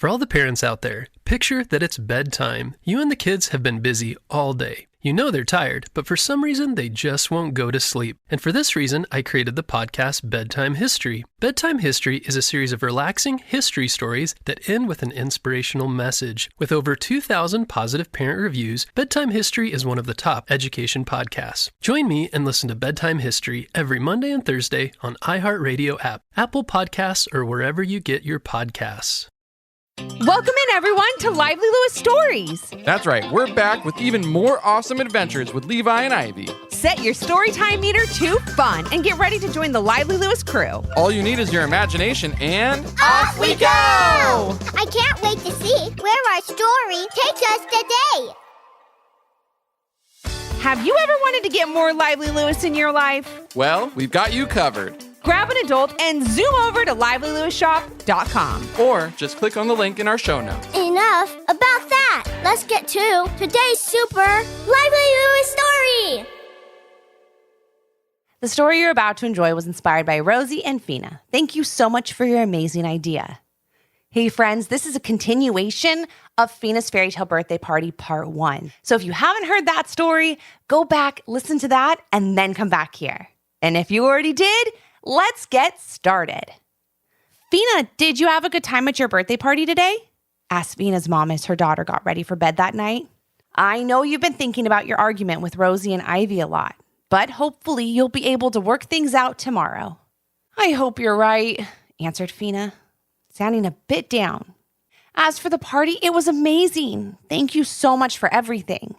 For all the parents out there, picture that it's bedtime. You and the kids have been busy all day. You know they're tired, but for some reason they just won't go to sleep. And for this reason, I created the podcast Bedtime History. Bedtime History is a series of relaxing history stories that end with an inspirational message. With over 2,000 positive parent reviews, Bedtime History is one of the top education podcasts. Join me and listen to Bedtime History every Monday and Thursday on iHeartRadio app, Apple Podcasts, or wherever you get your podcasts. Welcome in, everyone, to Lively Lewis Stories. That's right. We're back with even more awesome adventures with Levi and Ivy. Set your storytime meter to fun and get ready to join the Lively Lewis crew. All you need is your imagination and... off we go! I can't wait to see where our story takes us today. Have you ever wanted to get more Lively Lewis in your life? Well, we've got you covered. Grab an adult and zoom over to livelylewisshop.com. Or just click on the link in our show notes. Enough about that. Let's get to today's super Lively Lewis story. The story you're about to enjoy was inspired by Rosie and Fina. Thank you so much for your amazing idea. Hey friends, this is a continuation of Fina's Fairytale Birthday Party Part 1. So if you haven't heard that story, go back, listen to that, and then come back here. And if you already did, let's get started. Fina, did you have a good time at your birthday party today? Asked Fina's mom as her daughter got ready for bed that night. I know you've been thinking about your argument with Rosie and Ivy a lot, but hopefully you'll be able to work things out tomorrow. I hope you're right, answered Fina, sounding a bit down. As for the party, it was amazing. Thank you so much for everything.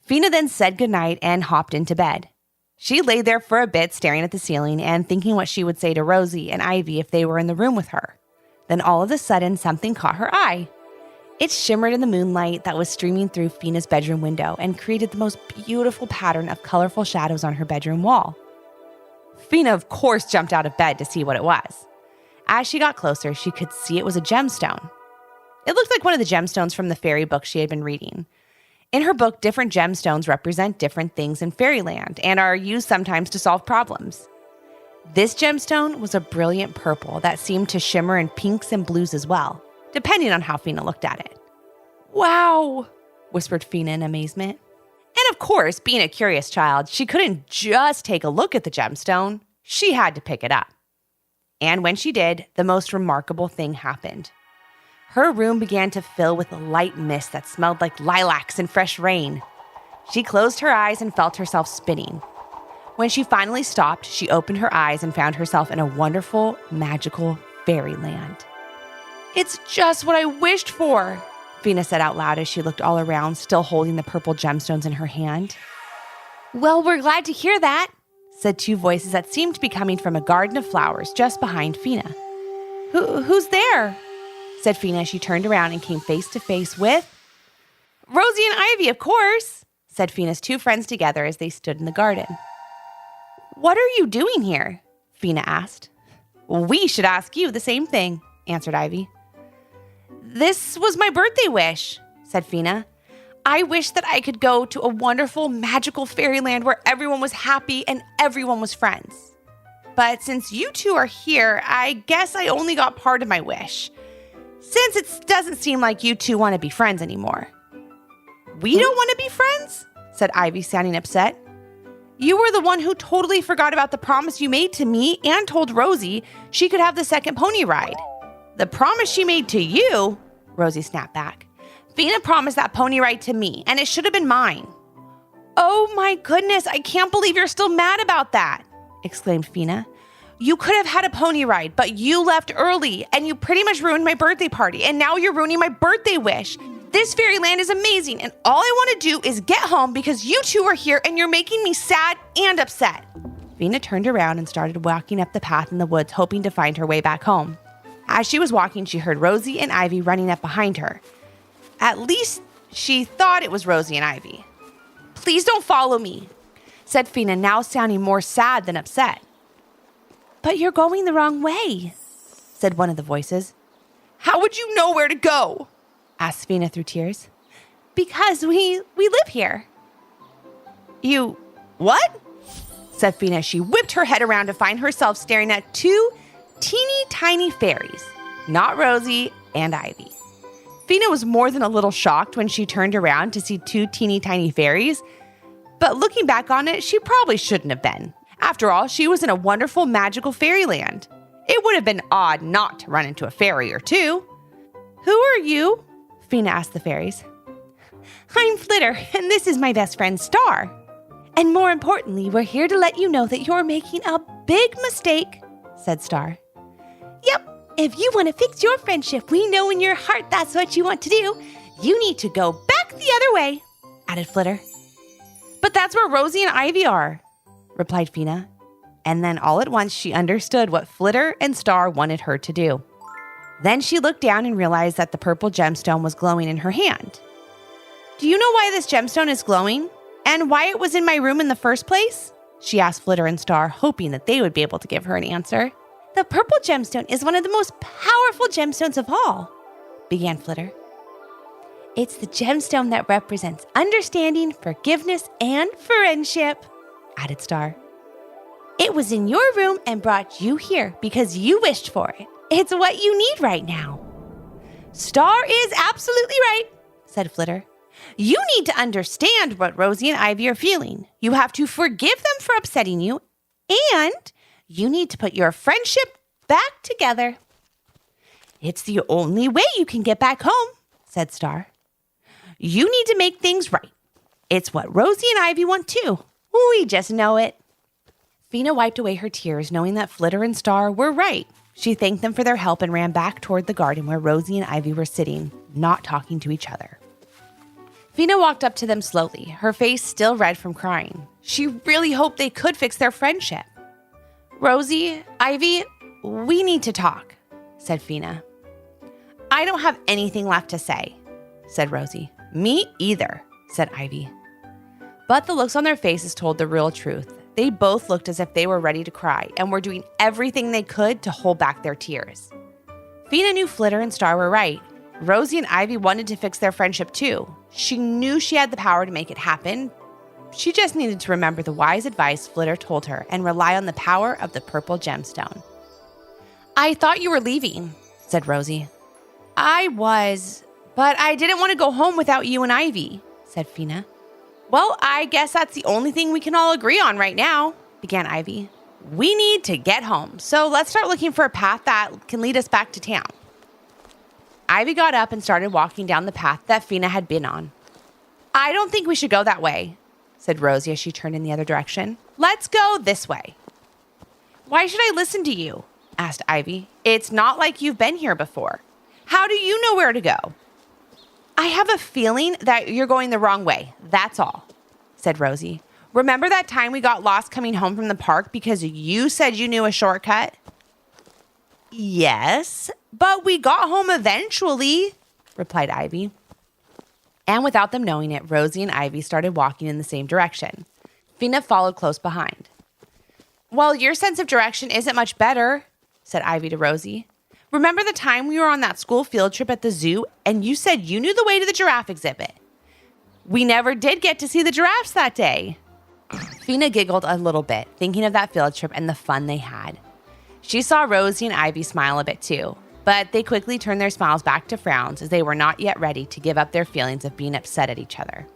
Fina then said goodnight and hopped into bed. She lay there for a bit staring at the ceiling and thinking what she would say to Rosie and Ivy if they were in the room with her. Then all of a sudden, something caught her eye. It shimmered in the moonlight that was streaming through Fina's bedroom window and created the most beautiful pattern of colorful shadows on her bedroom wall. Fina, of course, jumped out of bed to see what it was. As she got closer, she could see it was a gemstone. It looked like one of the gemstones from the fairy book she had been reading. In her book, different gemstones represent different things in fairyland and are used sometimes to solve problems. This gemstone was a brilliant purple that seemed to shimmer in pinks and blues as well, depending on how Fina looked at it. "Wow," whispered Fina in amazement. And of course, being a curious child, she couldn't just take a look at the gemstone. She had to pick it up. And when she did, the most remarkable thing happened. Her room began to fill with a light mist that smelled like lilacs and fresh rain. She closed her eyes and felt herself spinning. When she finally stopped, she opened her eyes and found herself in a wonderful, magical fairyland. "It's just what I wished for," Fina said out loud as she looked all around, still holding the purple gemstones in her hand. "Well, we're glad to hear that," said two voices that seemed to be coming from a garden of flowers just behind Fina. Who's there?" said Fina as she turned around and came face to face with Rosie and Ivy, of course, said Fina's two friends together as they stood in the garden. "What are you doing here?" Fina asked. "We should ask you the same thing," answered Ivy. "This was my birthday wish," said Fina. "I wish that I could go to a wonderful, magical fairyland where everyone was happy and everyone was friends. But since you two are here, I guess I only got part of my wish, since it doesn't seem like you two want to be friends anymore." "We don't want to be friends?" said Ivy, sounding upset. "You were the one who totally forgot about the promise you made to me and told Rosie she could have the second pony ride." "The promise she made to you?" Rosie snapped back. "Fina promised that pony ride to me, and it should have been mine." "Oh my goodness, I can't believe you're still mad about that," exclaimed Fina. "You could have had a pony ride, but you left early, and you pretty much ruined my birthday party, and now you're ruining my birthday wish. This fairyland is amazing, and all I want to do is get home because you two are here, and you're making me sad and upset." Fina turned around and started walking up the path in the woods, hoping to find her way back home. As she was walking, she heard Rosie and Ivy running up behind her. At least she thought it was Rosie and Ivy. "Please don't follow me," said Fina, now sounding more sad than upset. "But you're going the wrong way," said one of the voices. "How would you know where to go?" asked Fina through tears. "Because we live here." "You what?" said Fina. She whipped her head around to find herself staring at two teeny tiny fairies, not Rosie and Ivy. Fina was more than a little shocked when she turned around to see two teeny tiny fairies, but looking back on it, she probably shouldn't have been. After all, she was in a wonderful magical fairyland. It would have been odd not to run into a fairy or two. "Who are you?" Fina asked the fairies. "I'm Flitter, and this is my best friend Star. And more importantly, we're here to let you know that you're making a big mistake," said Star. "Yep, if you want to fix your friendship, we know in your heart that's what you want to do. You need to go back the other way," added Flitter. "But that's where Rosie and Ivy are," replied Fina. And then all at once she understood what Flitter and Star wanted her to do. Then she looked down and realized that the purple gemstone was glowing in her hand. "Do you know why this gemstone is glowing? And why it was in my room in the first place?" she asked Flitter and Star, hoping that they would be able to give her an answer. "The purple gemstone is one of the most powerful gemstones of all," began Flitter. "It's the gemstone that represents understanding, forgiveness, and friendship," added Star. "It was in your room and brought you here because you wished for it. It's what you need right now." "Star is absolutely right," said Flitter. "You need to understand what Rosie and Ivy are feeling. You have to forgive them for upsetting you, and you need to put your friendship back together." "It's the only way you can get back home," said Star. "You need to make things right. It's what Rosie and Ivy want too. We just know it." Fina wiped away her tears, knowing that Flitter and Star were right. She thanked them for their help and ran back toward the garden where Rosie and Ivy were sitting, not talking to each other. Fina walked up to them slowly, her face still red from crying. She really hoped they could fix their friendship. "Rosie, Ivy, we need to talk," said Fina. "I don't have anything left to say," said Rosie. "Me either," said Ivy. But the looks on their faces told the real truth. They both looked as if they were ready to cry and were doing everything they could to hold back their tears. Fina knew Flitter and Star were right. Rosie and Ivy wanted to fix their friendship too. She knew she had the power to make it happen. She just needed to remember the wise advice Flitter told her and rely on the power of the purple gemstone. "I thought you were leaving," said Rosie. "I was, but I didn't want to go home without you and Ivy," said Fina. "Well, I guess that's the only thing we can all agree on right now," began Ivy. "We need to get home, so let's start looking for a path that can lead us back to town." Ivy got up and started walking down the path that Fina had been on. "I don't think we should go that way," said Rosie as she turned in the other direction. "Let's go this way." "Why should I listen to you?" asked Ivy. "It's not like you've been here before. How do you know where to go?" "I have a feeling that you're going the wrong way, that's all," said Rosie. "Remember that time we got lost coming home from the park because you said you knew a shortcut?" "Yes, but we got home eventually," replied Ivy. And without them knowing it, Rosie and Ivy started walking in the same direction. Fina followed close behind. "Well, your sense of direction isn't much better," said Ivy to Rosie. "Remember the time we were on that school field trip at the zoo and you said you knew the way to the giraffe exhibit? We never did get to see the giraffes that day." Fina giggled a little bit, thinking of that field trip and the fun they had. She saw Rosie and Ivy smile a bit too, but they quickly turned their smiles back to frowns as they were not yet ready to give up their feelings of being upset at each other.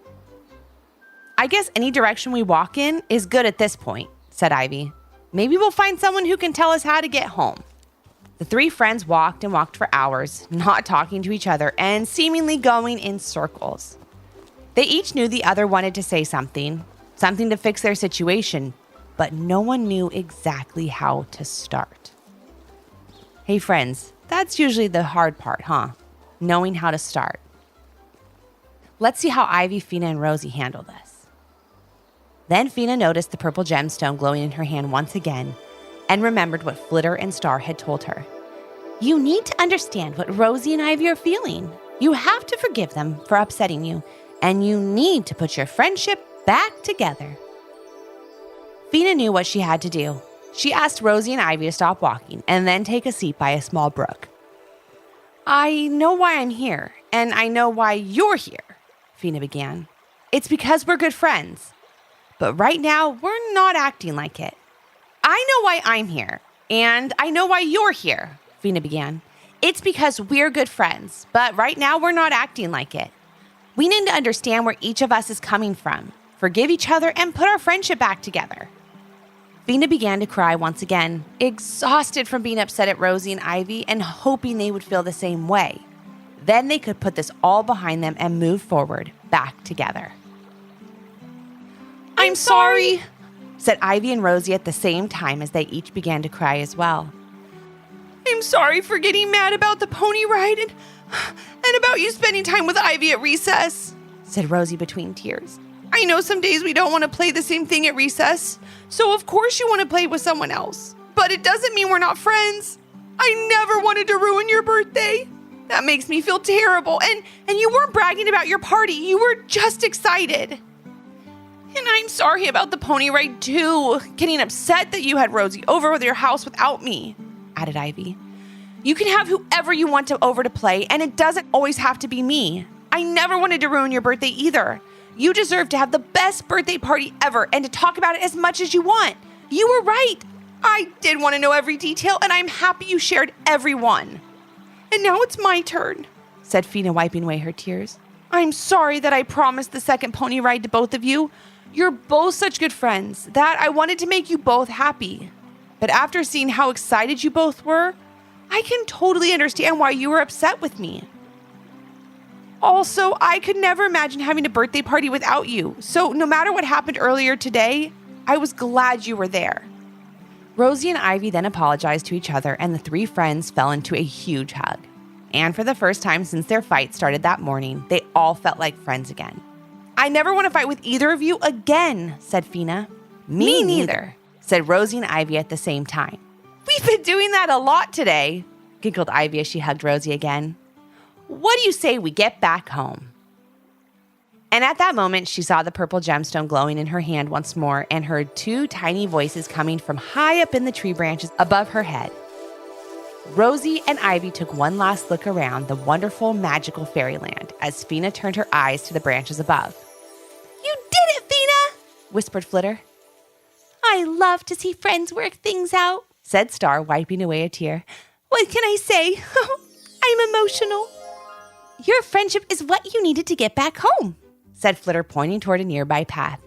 "I guess any direction we walk in is good at this point," said Ivy. "Maybe we'll find someone who can tell us how to get home." The three friends walked and walked for hours, not talking to each other and seemingly going in circles. They each knew the other wanted to say something to fix their situation, but no one knew exactly how to start. Hey friends, that's usually the hard part, huh? Knowing how to start. Let's see how Ivy, Fina, and Rosie handle this. Then Fina noticed the purple gemstone glowing in her hand once again and remembered what Flitter and Star had told her. You need to understand what Rosie and Ivy are feeling. You have to forgive them for upsetting you, and you need to put your friendship back together. Fina knew what she had to do. She asked Rosie and Ivy to stop walking and then take a seat by a small brook. I know why I'm here, and I know why you're here, Fina began. It's because we're good friends. But right now, we're not acting like it. I know why I'm here, and I know why you're here, Fina began. It's because we're good friends, but right now we're not acting like it. We need to understand where each of us is coming from, forgive each other, and put our friendship back together. Fina began to cry once again, exhausted from being upset at Rosie and Ivy and hoping they would feel the same way. Then they could put this all behind them and move forward, back together. I'm sorry, said Ivy and Rosie at the same time as they each began to cry as well. I'm sorry for getting mad about the pony ride and about you spending time with Ivy at recess, said Rosie between tears. I know some days we don't want to play the same thing at recess, so of course you want to play with someone else. But it doesn't mean we're not friends. I never wanted to ruin your birthday. That makes me feel terrible. And you weren't bragging about your party. You were just excited. And I'm sorry about the pony ride too. Getting upset that you had Rosie over to your house without me, added Ivy. You can have whoever you want over to play, and it doesn't always have to be me. I never wanted to ruin your birthday either. You deserve to have the best birthday party ever and to talk about it as much as you want. You were right. I did want to know every detail, and I'm happy you shared every one. And now it's my turn, said Fina, wiping away her tears. I'm sorry that I promised the second pony ride to both of you. You're both such good friends that I wanted to make you both happy. But after seeing how excited you both were, I can totally understand why you were upset with me. Also, I could never imagine having a birthday party without you. So no matter what happened earlier today, I was glad you were there. Rosie and Ivy then apologized to each other, and the three friends fell into a huge hug. And for the first time since their fight started that morning, they all felt like friends again. I never want to fight with either of you again, said Fina. Me neither, said Rosie and Ivy at the same time. We've been doing that a lot today, giggled Ivy as she hugged Rosie again. What do you say we get back home? And at that moment, she saw the purple gemstone glowing in her hand once more and heard two tiny voices coming from high up in the tree branches above her head. Rosie and Ivy took one last look around the wonderful, magical fairyland as Fina turned her eyes to the branches above. You did it, Fina, whispered Flitter. I love to see friends work things out, said Star, wiping away a tear. What can I say? I'm emotional. Your friendship is what you needed to get back home, said Flitter, pointing toward a nearby path.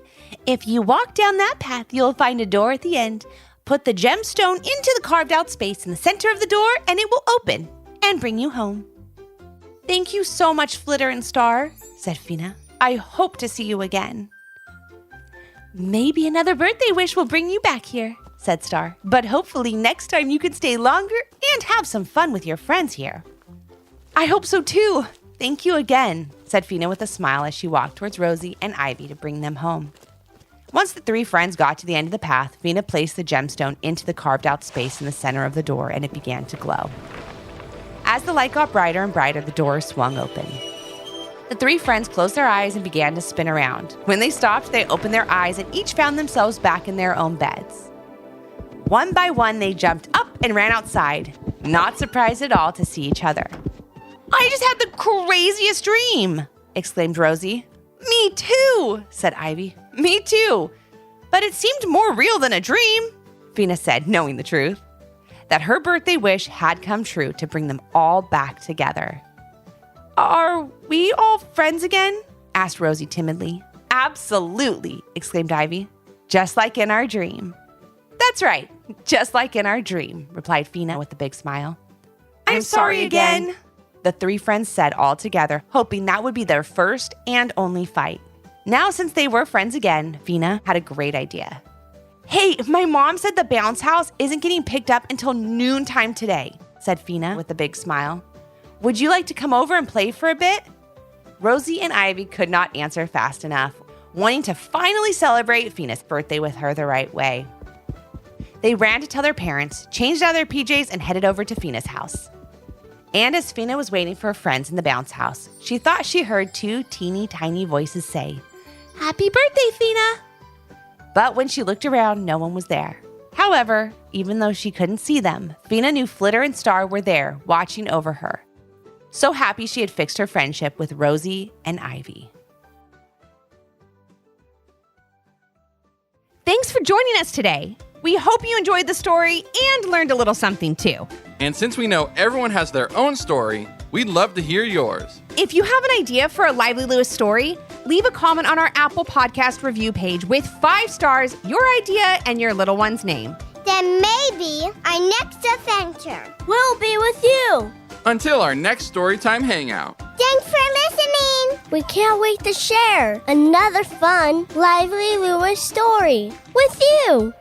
If you walk down that path, you'll find a door at the end. Put the gemstone into the carved-out space in the center of the door, and it will open and bring you home. Thank you so much, Flitter and Star, said Fina. I hope to see you again. Maybe another birthday wish will bring you back here, said Star. But hopefully next time you can stay longer and have some fun with your friends here. I hope so too. Thank you again, said Fina with a smile as she walked towards Rosie and Ivy to bring them home. Once the three friends got to the end of the path, Fina placed the gemstone into the carved-out space in the center of the door, and it began to glow. As the light got brighter and brighter, the door swung open. The three friends closed their eyes and began to spin around. When they stopped, they opened their eyes and each found themselves back in their own beds. One by one, they jumped up and ran outside, not surprised at all to see each other. I just had the craziest dream, exclaimed Rosie. Me too, said Ivy. Me too. But it seemed more real than a dream, Fina said, knowing the truth. That her birthday wish had come true to bring them all back together. Are we all friends again? Asked Rosie timidly. Absolutely, exclaimed Ivy. Just like in our dream. That's right, just like in our dream, replied Fina with a big smile. I'm sorry again, the three friends said all together, hoping that would be their first and only fight. Now, since they were friends again, Fina had a great idea. Hey, my mom said the bounce house isn't getting picked up until noontime today, said Fina with a big smile. Would you like to come over and play for a bit? Rosie and Ivy could not answer fast enough, wanting to finally celebrate Fina's birthday with her the right way. They ran to tell their parents, changed out of their PJs, and headed over to Fina's house. And as Fina was waiting for her friends in the bounce house, she thought she heard two teeny tiny voices say, Happy birthday, Fina! But when she looked around, no one was there. However, even though she couldn't see them, Fina knew Flitter and Star were there, watching over her. So happy she had fixed her friendship with Rosie and Ivy. Thanks for joining us today. We hope you enjoyed the story and learned a little something too. And since we know everyone has their own story, we'd love to hear yours. If you have an idea for a Lively Lewis story, leave a comment on our Apple Podcast review page with 5 stars, your idea, and your little one's name. Then maybe our next adventure will be with you. Until our next Storytime Hangout. Thanks for listening. We can't wait to share another fun Lively Lewis story with you.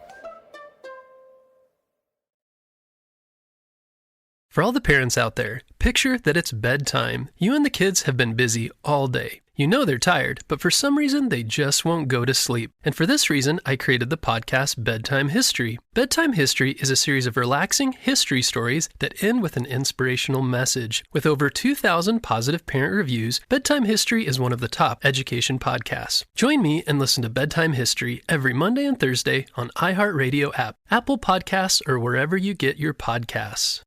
For all the parents out there, picture that it's bedtime. You and the kids have been busy all day. You know they're tired, but for some reason they just won't go to sleep. And for this reason, I created the podcast Bedtime History. Bedtime History is a series of relaxing history stories that end with an inspirational message. With over 2,000 positive parent reviews, Bedtime History is one of the top education podcasts. Join me and listen to Bedtime History every Monday and Thursday on iHeartRadio app, Apple Podcasts, or wherever you get your podcasts.